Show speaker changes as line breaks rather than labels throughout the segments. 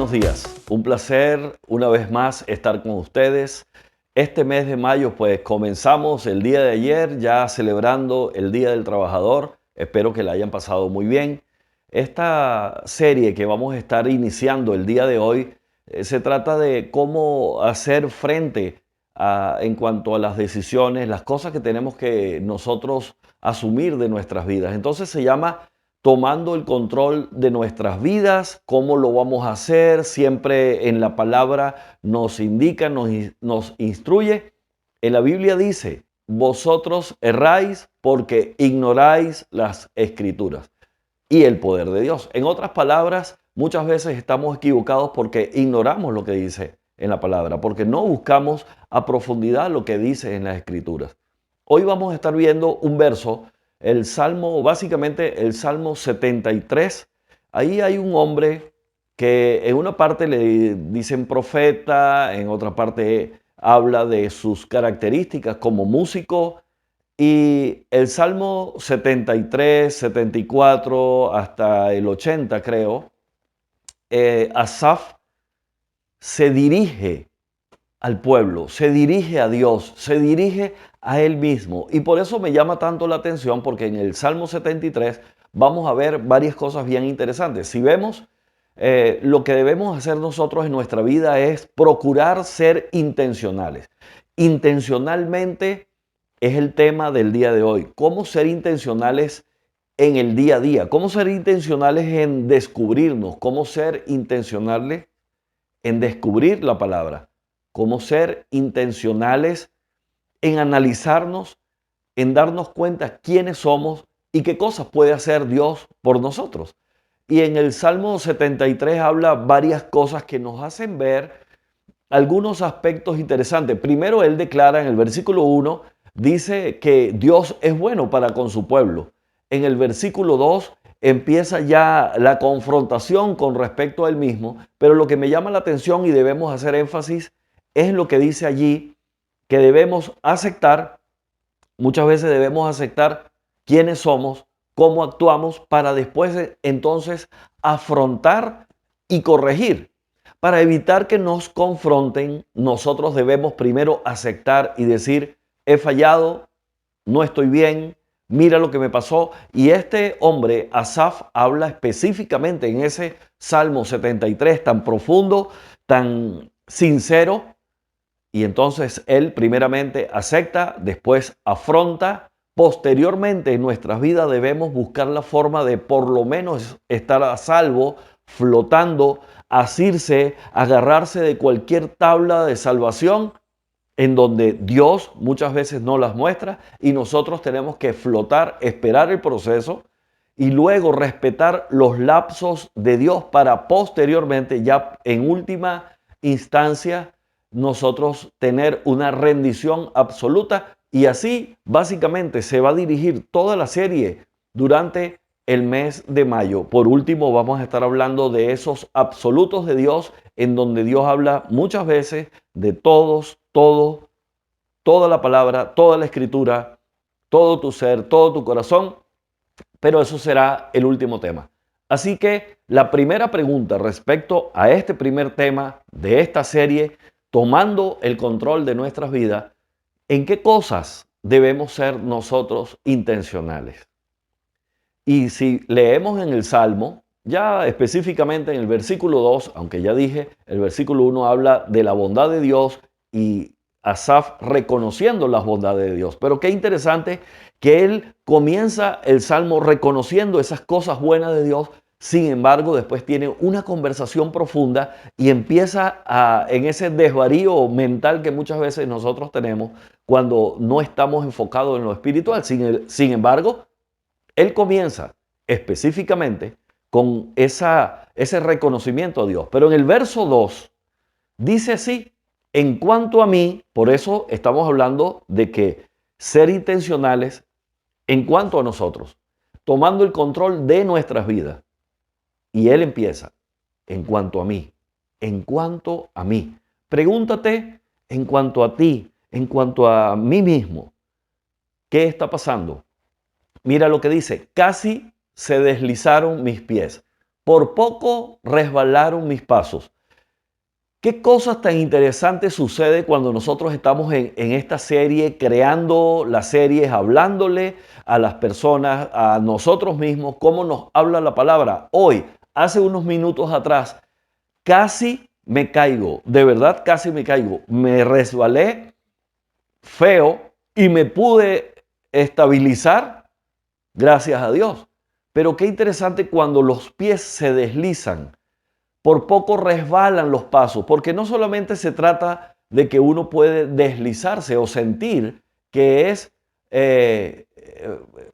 buenos días. Un placer una vez más estar con ustedes. Este mes de mayo pues comenzamos el día de ayer ya celebrando el Día del Trabajador. Espero que la hayan pasado muy bien. Esta serie que vamos a estar iniciando el día de hoy se trata de cómo hacer frente en cuanto a las decisiones, las cosas que tenemos que nosotros asumir de nuestras vidas. Entonces se llama tomando el control de nuestras vidas. ¿Cómo lo vamos a hacer? Siempre en la palabra nos indica, nos instruye. En la Biblia dice, vosotros erráis porque ignoráis las escrituras y el poder de Dios. En otras palabras, muchas veces estamos equivocados porque ignoramos lo que dice en la palabra, porque no buscamos a profundidad lo que dice en las escrituras. Hoy vamos a estar viendo un verso, el Salmo, básicamente el Salmo 73. Ahí hay un hombre que en una parte le dicen profeta, en otra parte habla de sus características como músico. Y el Salmo 73, 74 hasta el 80, creo, Asaf se dirige al pueblo, se dirige a Dios, se dirige a él mismo. Y por eso me llama tanto la atención, porque en el Salmo 73 vamos a ver varias cosas bien interesantes. Si vemos, lo que debemos hacer nosotros en nuestra vida es procurar ser intencionales. Intencionalmente es el tema del día de hoy. ¿Cómo ser intencionales en el día a día? ¿Cómo ser intencionales en descubrirnos? ¿Cómo ser intencionales en descubrir la palabra? ¿Cómo ser intencionales en analizarnos, en darnos cuenta quiénes somos y qué cosas puede hacer Dios por nosotros? Y en el Salmo 73 habla varias cosas que nos hacen ver algunos aspectos interesantes. Primero, él declara en el versículo 1, dice que Dios es bueno para con su pueblo. En el versículo 2 empieza ya la confrontación con respecto a él mismo, pero lo que me llama la atención y debemos hacer énfasis es lo que dice allí, que debemos aceptar, muchas veces debemos aceptar quiénes somos, cómo actuamos, para después entonces afrontar y corregir. Para evitar que nos confronten, nosotros debemos primero aceptar y decir, he fallado, no estoy bien, mira lo que me pasó. Y este hombre, Asaf, habla específicamente en ese Salmo 73 tan profundo, tan sincero. Y entonces él primeramente acepta, después afronta. Posteriormente en nuestras vidas debemos buscar la forma de por lo menos estar a salvo, flotando, asirse, agarrarse de cualquier tabla de salvación en donde Dios muchas veces no las muestra y nosotros tenemos que flotar, esperar el proceso y luego respetar los lapsos de Dios para posteriormente, ya en última instancia, nosotros tener una rendición absoluta. Y así básicamente se va a dirigir toda la serie durante el mes de mayo. Por último, vamos a estar hablando de esos absolutos de Dios, en donde Dios habla muchas veces de todos, todo, toda la palabra, toda la escritura, todo tu ser, todo tu corazón, pero eso será el último tema. Así que la primera pregunta respecto a este primer tema de esta serie, tomando el control de nuestras vidas, ¿en qué cosas debemos ser nosotros intencionales? Y si leemos en el Salmo, ya específicamente en el versículo 2, aunque ya dije, el versículo 1 habla de la bondad de Dios y Asaf reconociendo las bondades de Dios. Pero qué interesante que él comienza el Salmo reconociendo esas cosas buenas de Dios. Sin embargo, después tiene una conversación profunda y empieza en ese desvarío mental que muchas veces nosotros tenemos cuando no estamos enfocados en lo espiritual. Sin embargo, él comienza específicamente con ese reconocimiento a Dios. Pero en el verso 2 dice así, en cuanto a mí, por eso estamos hablando de que ser intencionales en cuanto a nosotros, tomando el control de nuestras vidas. Y él empieza, en cuanto a mí, en cuanto a mí. Pregúntate en cuanto a ti, en cuanto a mí mismo, ¿qué está pasando? Mira lo que dice, casi se deslizaron mis pies, por poco resbalaron mis pasos. ¿Qué cosas tan interesantes sucede cuando nosotros estamos en esta serie, creando las series, hablándole a las personas, a nosotros mismos, cómo nos habla la palabra? Hoy, hace unos minutos atrás, casi me caigo, de verdad casi me caigo. Me resbalé feo y me pude estabilizar, gracias a Dios. Pero qué interesante cuando los pies se deslizan, por poco resbalan los pasos, porque no solamente se trata de que uno puede deslizarse o sentir que es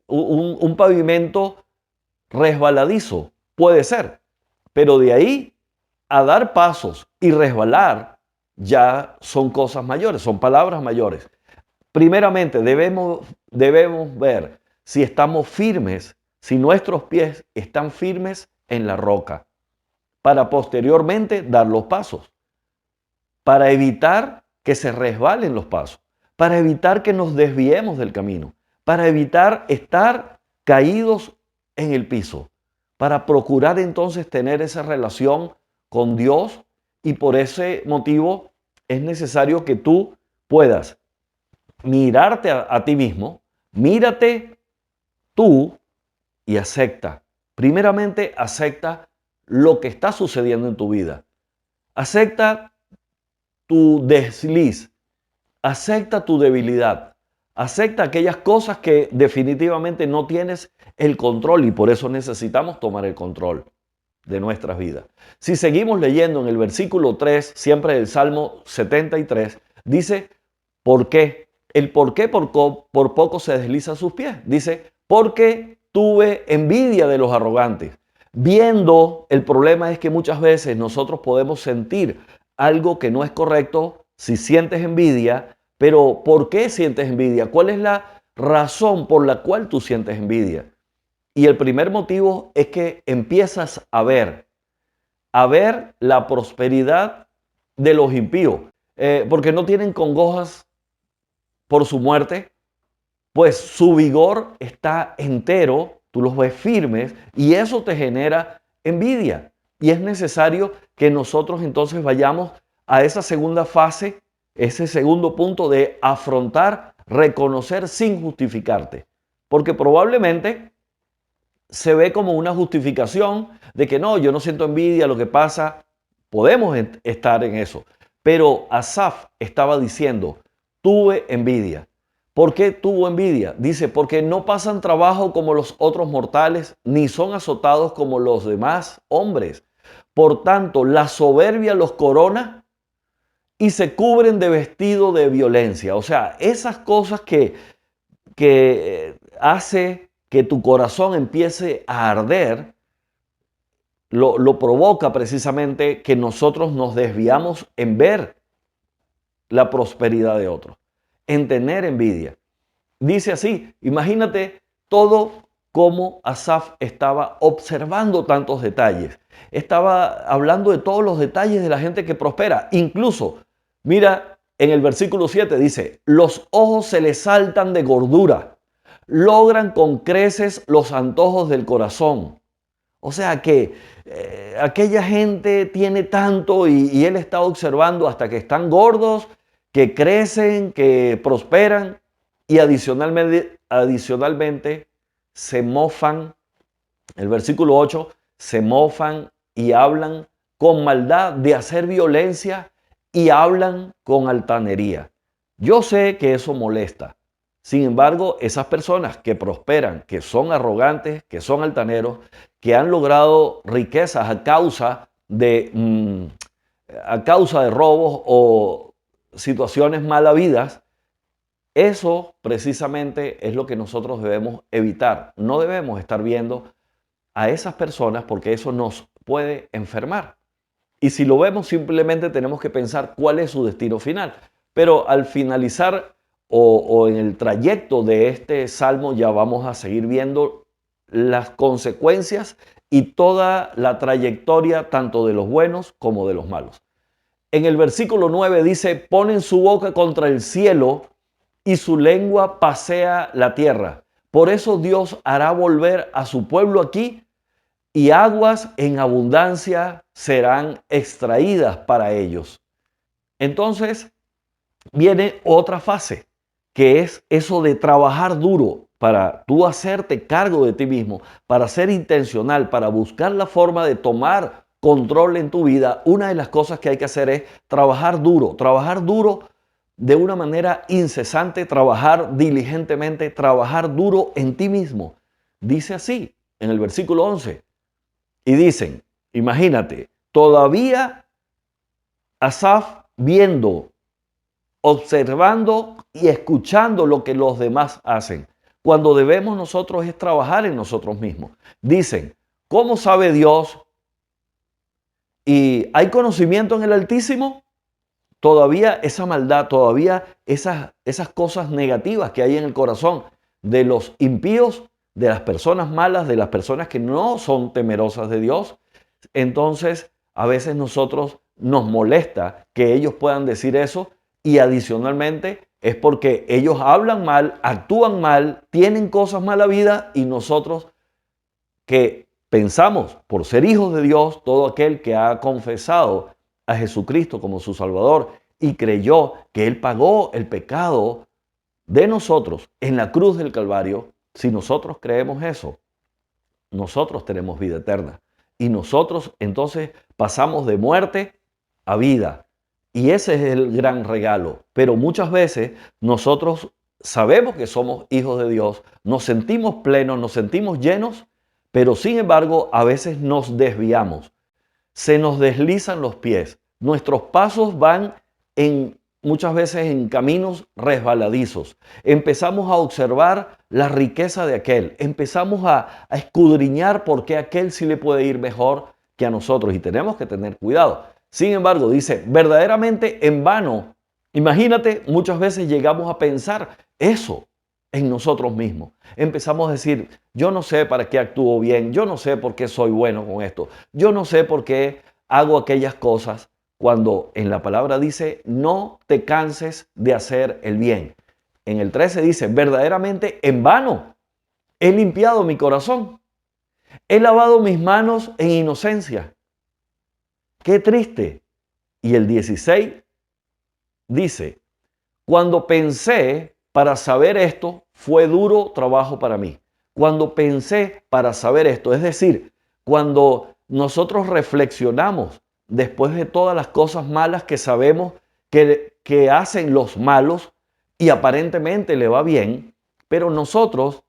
un pavimento resbaladizo, puede ser, pero de ahí a dar pasos y resbalar ya son cosas mayores, son palabras mayores. Primeramente debemos ver si estamos firmes, si nuestros pies están firmes en la roca, para posteriormente dar los pasos, para evitar que se resbalen los pasos, para evitar que nos desviemos del camino, para evitar estar caídos en el piso, para procurar entonces tener esa relación con Dios, y por ese motivo es necesario que tú puedas mirarte a ti mismo, mírate tú y acepta. Primeramente, acepta lo que está sucediendo en tu vida. Acepta tu desliz. Acepta tu debilidad. Acepta aquellas cosas que definitivamente no tienes el control, y por eso necesitamos tomar el control de nuestras vidas. Si seguimos leyendo en el versículo 3, siempre del Salmo 73, dice, ¿por qué? El por qué por poco se desliza sus pies. Dice, porque tuve envidia de los arrogantes. Viendo, el problema es que muchas veces nosotros podemos sentir algo que no es correcto si sientes envidia, pero ¿por qué sientes envidia? ¿Cuál es la razón por la cual tú sientes envidia? Y el primer motivo es que empiezas a ver la prosperidad de los impíos, porque no tienen congojas por su muerte, pues su vigor está entero, tú los ves firmes y eso te genera envidia. Y es necesario que nosotros entonces vayamos a esa segunda fase, ese segundo punto de afrontar, reconocer sin justificarte. Porque probablemente se ve como una justificación de que no, yo no siento envidia, lo que pasa, podemos estar en eso. Pero Asaf estaba diciendo, tuve envidia. ¿Por qué tuvo envidia? Dice, porque no pasan trabajo como los otros mortales, ni son azotados como los demás hombres. Por tanto, la soberbia los corona y se cubren de vestido de violencia. O sea, esas cosas que hace que tu corazón empiece a arder, lo provoca precisamente que nosotros nos desviamos en ver la prosperidad de otros, en tener envidia. Dice así, imagínate todo cómo Asaf estaba observando tantos detalles. Estaba hablando de todos los detalles de la gente que prospera. Incluso, mira, en el versículo 7 dice, los ojos se les saltan de gordura, logran con creces los antojos del corazón. O sea que aquella gente tiene tanto y él está observando hasta que están gordos, que crecen, que prosperan y adicionalmente se mofan. El versículo 8, se mofan y hablan con maldad de hacer violencia y hablan con altanería. Yo sé que eso molesta. Sin embargo, esas personas que prosperan, que son arrogantes, que son altaneros, que han logrado riquezas a causa de robos o situaciones mal habidas, eso precisamente es lo que nosotros debemos evitar. No debemos estar viendo a esas personas porque eso nos puede enfermar. Y si lo vemos, simplemente tenemos que pensar cuál es su destino final. Pero al finalizar o en el trayecto de este salmo ya vamos a seguir viendo las consecuencias y toda la trayectoria tanto de los buenos como de los malos. En el versículo 9 dice, ponen su boca contra el cielo y su lengua pasea la tierra. Por eso Dios hará volver a su pueblo aquí y aguas en abundancia serán extraídas para ellos. Entonces viene otra fase, que es eso de trabajar duro para tú hacerte cargo de ti mismo, para ser intencional, para buscar la forma de tomar control en tu vida. Una de las cosas que hay que hacer es trabajar duro de una manera incesante, trabajar diligentemente, trabajar duro en ti mismo. Dice así en el versículo 11. Y dicen, imagínate, todavía Asaf viendo, observando y escuchando lo que los demás hacen, cuando debemos nosotros es trabajar en nosotros mismos. Dicen, ¿cómo sabe Dios? ¿Y hay conocimiento en el Altísimo? Todavía esa maldad, todavía esas cosas negativas que hay en el corazón de los impíos, de las personas malas, de las personas que no son temerosas de Dios. Entonces, a veces nosotros nos molesta que ellos puedan decir eso y adicionalmente es porque ellos hablan mal, actúan mal, tienen cosas mala vida y nosotros que pensamos por ser hijos de Dios, todo aquel que ha confesado a Jesucristo como su Salvador y creyó que Él pagó el pecado de nosotros en la cruz del Calvario, si nosotros creemos eso, nosotros tenemos vida eterna. Y nosotros entonces pasamos de muerte a vida. Y ese es el gran regalo. Pero muchas veces nosotros sabemos que somos hijos de Dios, nos sentimos plenos, nos sentimos llenos, pero sin embargo a veces nos desviamos. Se nos deslizan los pies. Nuestros pasos van muchas veces en caminos resbaladizos. Empezamos a observar la riqueza de aquel. Empezamos a escudriñar por qué a aquel sí le puede ir mejor que a nosotros. Y tenemos que tener cuidado. Sin embargo, dice, verdaderamente en vano. Imagínate, muchas veces llegamos a pensar eso en nosotros mismos. Empezamos a decir, yo no sé para qué actúo bien, yo no sé por qué soy bueno con esto, yo no sé por qué hago aquellas cosas, cuando en la palabra dice, no te canses de hacer el bien. En el 13 dice, verdaderamente en vano he limpiado mi corazón, he lavado mis manos en inocencia. Qué triste. Y el 16 dice, cuando pensé para saber esto, fue duro trabajo para mí. Cuando pensé para saber esto, es decir, cuando nosotros reflexionamos después de todas las cosas malas que sabemos que hacen los malos y aparentemente le va bien, pero nosotros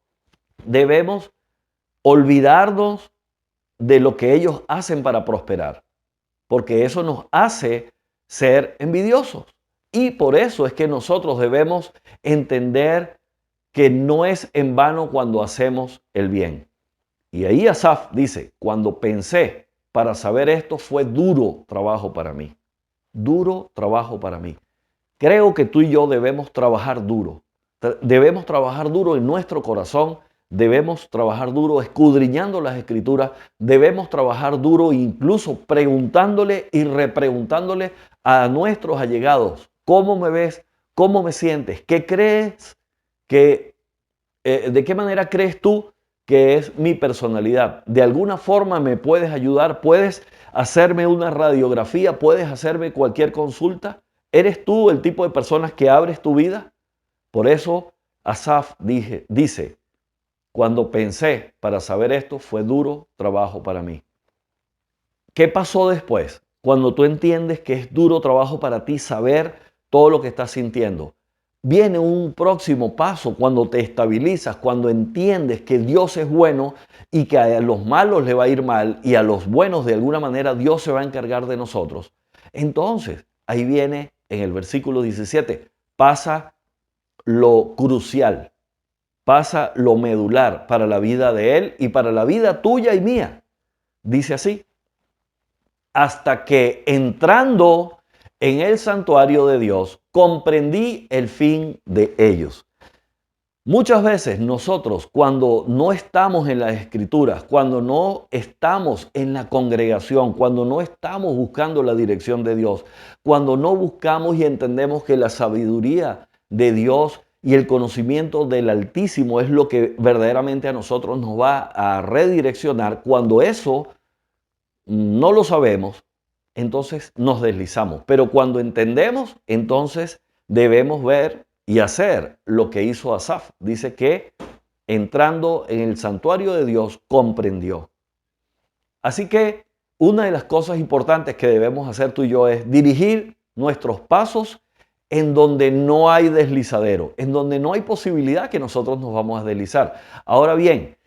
debemos olvidarnos de lo que ellos hacen para prosperar, porque eso nos hace ser envidiosos. Y por eso es que nosotros debemos entender que no es en vano cuando hacemos el bien. Y ahí Asaf dice, cuando pensé para saber esto fue duro trabajo para mí. Duro trabajo para mí. Creo que tú y yo debemos trabajar duro. Debemos trabajar duro en nuestro corazón. Debemos trabajar duro escudriñando las escrituras. Debemos trabajar duro incluso preguntándole y repreguntándole a nuestros allegados. ¿Cómo me ves? ¿Cómo me sientes? ¿Qué crees que, de qué manera crees tú que es mi personalidad? ¿De alguna forma me puedes ayudar? ¿Puedes hacerme una radiografía? ¿Puedes hacerme cualquier consulta? ¿Eres tú el tipo de personas que abres tu vida? Por eso Asaf dice, cuando pensé para saber esto fue duro trabajo para mí. ¿Qué pasó después? Cuando tú entiendes que es duro trabajo para ti saber todo lo que estás sintiendo. Viene un próximo paso cuando te estabilizas, cuando entiendes que Dios es bueno y que a los malos le va a ir mal y a los buenos de alguna manera Dios se va a encargar de nosotros. Entonces, ahí viene en el versículo 17, pasa lo crucial, pasa lo medular para la vida de él y para la vida tuya y mía. Dice así, hasta que entrando en el santuario de Dios, comprendí el fin de ellos. Muchas veces nosotros cuando no estamos en las escrituras, cuando no estamos en la congregación, cuando no estamos buscando la dirección de Dios, cuando no buscamos y entendemos que la sabiduría de Dios y el conocimiento del Altísimo es lo que verdaderamente a nosotros nos va a redireccionar, cuando eso no lo sabemos, entonces nos deslizamos. Pero cuando entendemos, entonces debemos ver y hacer lo que hizo Asaf. Dice que entrando en el santuario de Dios, comprendió. Así que una de las cosas importantes que debemos hacer tú y yo es dirigir nuestros pasos en donde no hay deslizadero, en donde no hay posibilidad que nosotros nos vamos a deslizar. Ahora bien,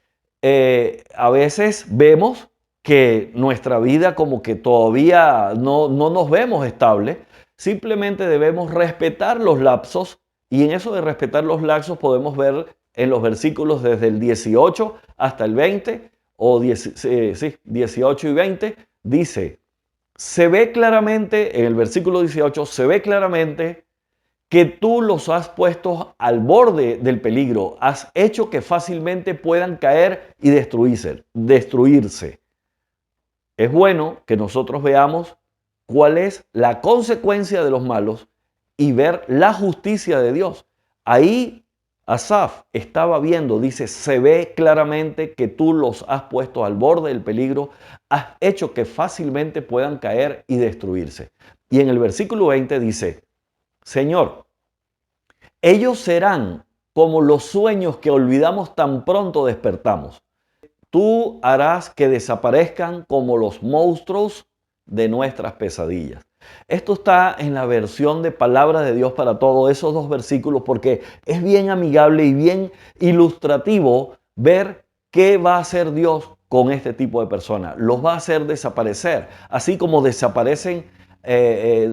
a veces vemos que nuestra vida como que todavía no nos vemos estable. Simplemente debemos respetar los lapsos, y en eso de respetar los lapsos podemos ver en los versículos desde el 18 hasta el 20 o 18 y 20, dice, se ve claramente, en el versículo 18, se ve claramente que tú los has puesto al borde del peligro, has hecho que fácilmente puedan caer y destruirse. Es bueno que nosotros veamos cuál es la consecuencia de los malos y ver la justicia de Dios. Ahí Asaf estaba viendo, dice, se ve claramente que tú los has puesto al borde del peligro, has hecho que fácilmente puedan caer y destruirse. Y en el versículo 20 dice, Señor, ellos serán como los sueños que olvidamos tan pronto despertamos. Tú harás que desaparezcan como los monstruos de nuestras pesadillas. Esto está en la versión de Palabra de Dios para Todos, esos dos versículos, porque es bien amigable y bien ilustrativo ver qué va a hacer Dios con este tipo de personas. Los va a hacer desaparecer, así como desaparecen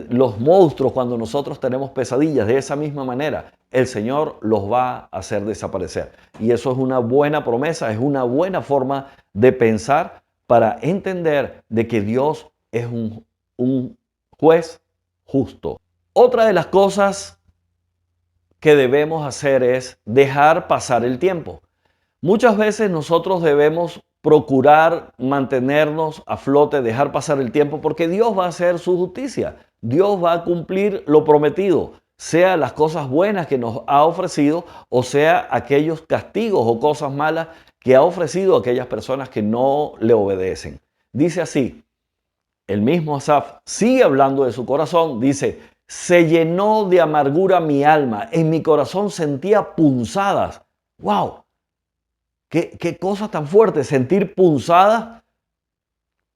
los monstruos cuando nosotros tenemos pesadillas. De esa misma manera, el Señor los va a hacer desaparecer. Y eso es una buena promesa, es una buena forma de pensar para entender de que Dios es un juez justo. Otra de las cosas que debemos hacer es dejar pasar el tiempo. Muchas veces nosotros debemos procurar mantenernos a flote, dejar pasar el tiempo, porque Dios va a hacer su justicia. Dios va a cumplir lo prometido, sea las cosas buenas que nos ha ofrecido o sea aquellos castigos o cosas malas que ha ofrecido a aquellas personas que no le obedecen. Dice así, el mismo Asaf sigue hablando de su corazón, dice, se llenó de amargura mi alma, en mi corazón sentía punzadas. ¡Wow! Qué cosa tan fuerte, sentir punzadas.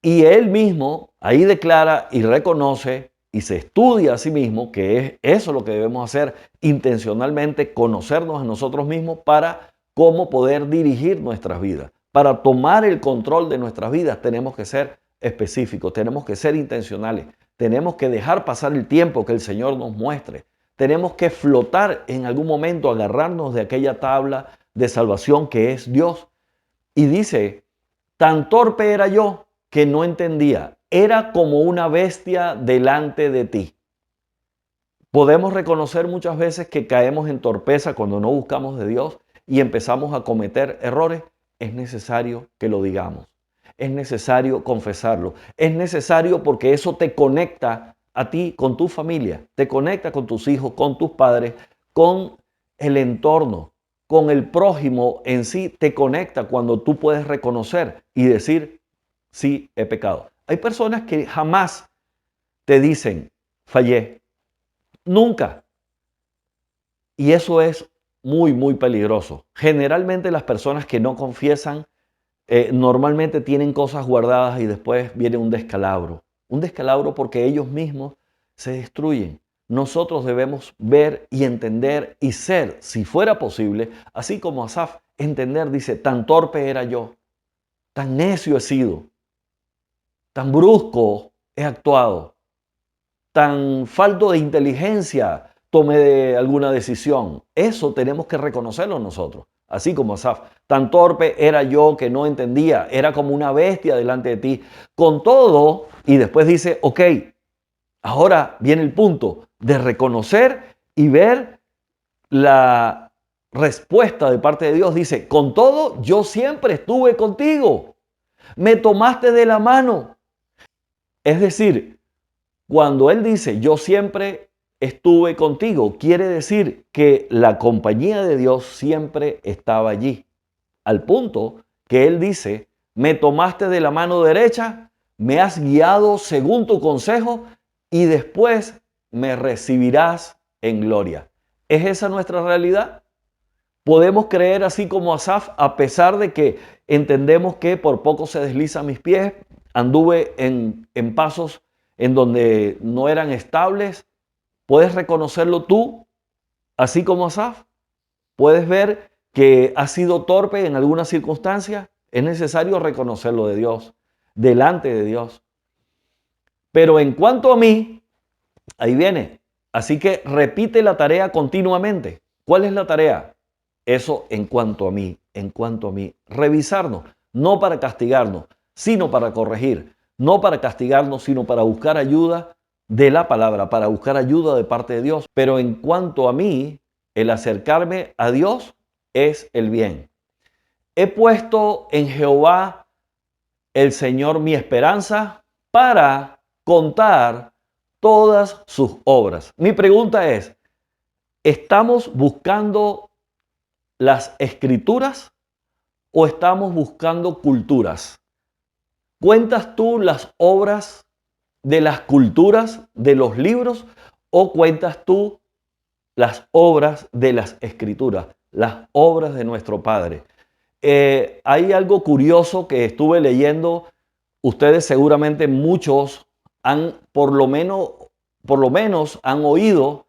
Y él mismo ahí declara y reconoce y se estudia a sí mismo, que es eso lo que debemos hacer intencionalmente, conocernos a nosotros mismos para cómo poder dirigir nuestras vidas. Para tomar el control de nuestras vidas tenemos que ser específicos, tenemos que ser intencionales, tenemos que dejar pasar el tiempo que el Señor nos muestre. Tenemos que flotar en algún momento, agarrarnos de aquella tabla de salvación que es Dios. Y dice, tan torpe era yo que no entendía. Era como una bestia delante de ti. Podemos reconocer muchas veces que caemos en torpeza cuando no buscamos de Dios y empezamos a cometer errores. Es necesario que lo digamos. Es necesario confesarlo. Es necesario porque eso te conecta a ti con tu familia, te conecta con tus hijos, con tus padres, con el entorno, con el prójimo en sí. Te conecta cuando tú puedes reconocer y decir, sí, he pecado. Hay personas que jamás te dicen, fallé. Nunca. Y eso es muy peligroso. Generalmente las personas que no confiesan normalmente tienen cosas guardadas y después viene un descalabro. Un descalabro porque ellos mismos se destruyen. Nosotros debemos ver y entender y ser, si fuera posible, así como Asaf, entender, dice, tan torpe era yo, tan necio he sido, tan brusco he actuado, tan falto de inteligencia tomé de alguna decisión. Eso tenemos que reconocerlo nosotros. Así como Asaf, tan torpe era yo que no entendía, era como una bestia delante de ti. Con todo, y después dice, ok, ahora viene el punto de reconocer y ver la respuesta de parte de Dios. Dice, con todo, yo siempre estuve contigo, me tomaste de la mano. Es decir, cuando Él dice, yo siempre estuve contigo, quiere decir que la compañía de Dios siempre estaba allí. Al punto que Él dice, me tomaste de la mano derecha me has guiado según tu consejo y después me recibirás en gloria. ¿Es esa nuestra realidad? Podemos creer así como Asaf, a pesar de que entendemos que por poco se deslizan mis pies, anduve en pasos en donde no eran estables. ¿Puedes reconocerlo tú, así como Asaf? ¿Puedes ver que has sido torpe en alguna circunstancia? Es necesario reconocerlo de Dios, delante de Dios. Pero en cuanto a mí, ahí viene. Así que repite la tarea continuamente. ¿Cuál es la tarea? Eso en cuanto a mí, en cuanto a mí. Revisarnos, no para castigarnos, sino para corregir. No para castigarnos, sino para buscar ayuda de la palabra, para buscar ayuda de parte de Dios. Pero en cuanto a mí, el acercarme a Dios es el bien. He puesto en Jehová el Señor mi esperanza para contar todas sus obras. Mi pregunta es, ¿estamos buscando las escrituras o estamos buscando culturas? ¿Cuentas tú las obras de las culturas, de los libros, o cuentas tú las obras de las escrituras, las obras de nuestro Padre? Hay algo curioso que estuve leyendo. Ustedes seguramente muchos han por lo menos han oído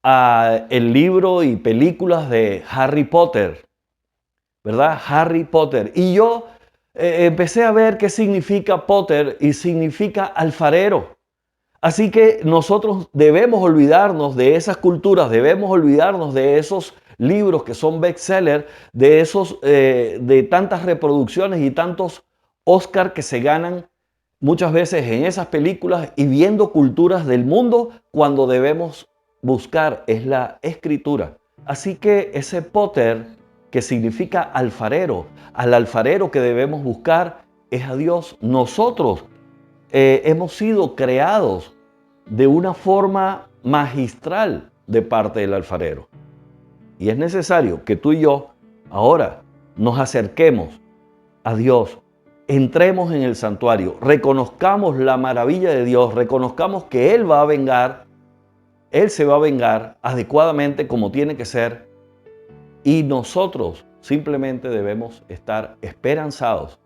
el libro y películas de Harry Potter, ¿verdad? Harry Potter. Y yo empecé a ver qué significa Potter y significa alfarero. Así que nosotros debemos olvidarnos de esas culturas, debemos olvidarnos de esos libros que son bestsellers, de esos, de tantas reproducciones y tantos Oscar que se ganan muchas veces en esas películas y viendo culturas del mundo, cuando debemos buscar es la escritura. Así que ese Potter, que significa alfarero, al alfarero que debemos buscar es a Dios. Nosotros hemos sido creados de una forma magistral de parte del alfarero. Y es necesario que tú y yo ahora nos acerquemos a Dios, entremos en el santuario, reconozcamos la maravilla de Dios, reconozcamos que Él va a vengar, Él se va a vengar adecuadamente como tiene que ser, y nosotros simplemente debemos estar esperanzados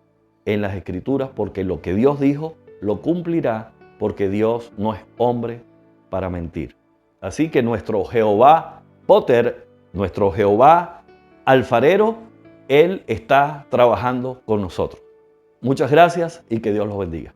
en las Escrituras, porque lo que Dios dijo lo cumplirá, porque Dios no es hombre para mentir. Así que nuestro Jehová Potter, nuestro Jehová alfarero, Él está trabajando con nosotros. Muchas gracias y que Dios los bendiga.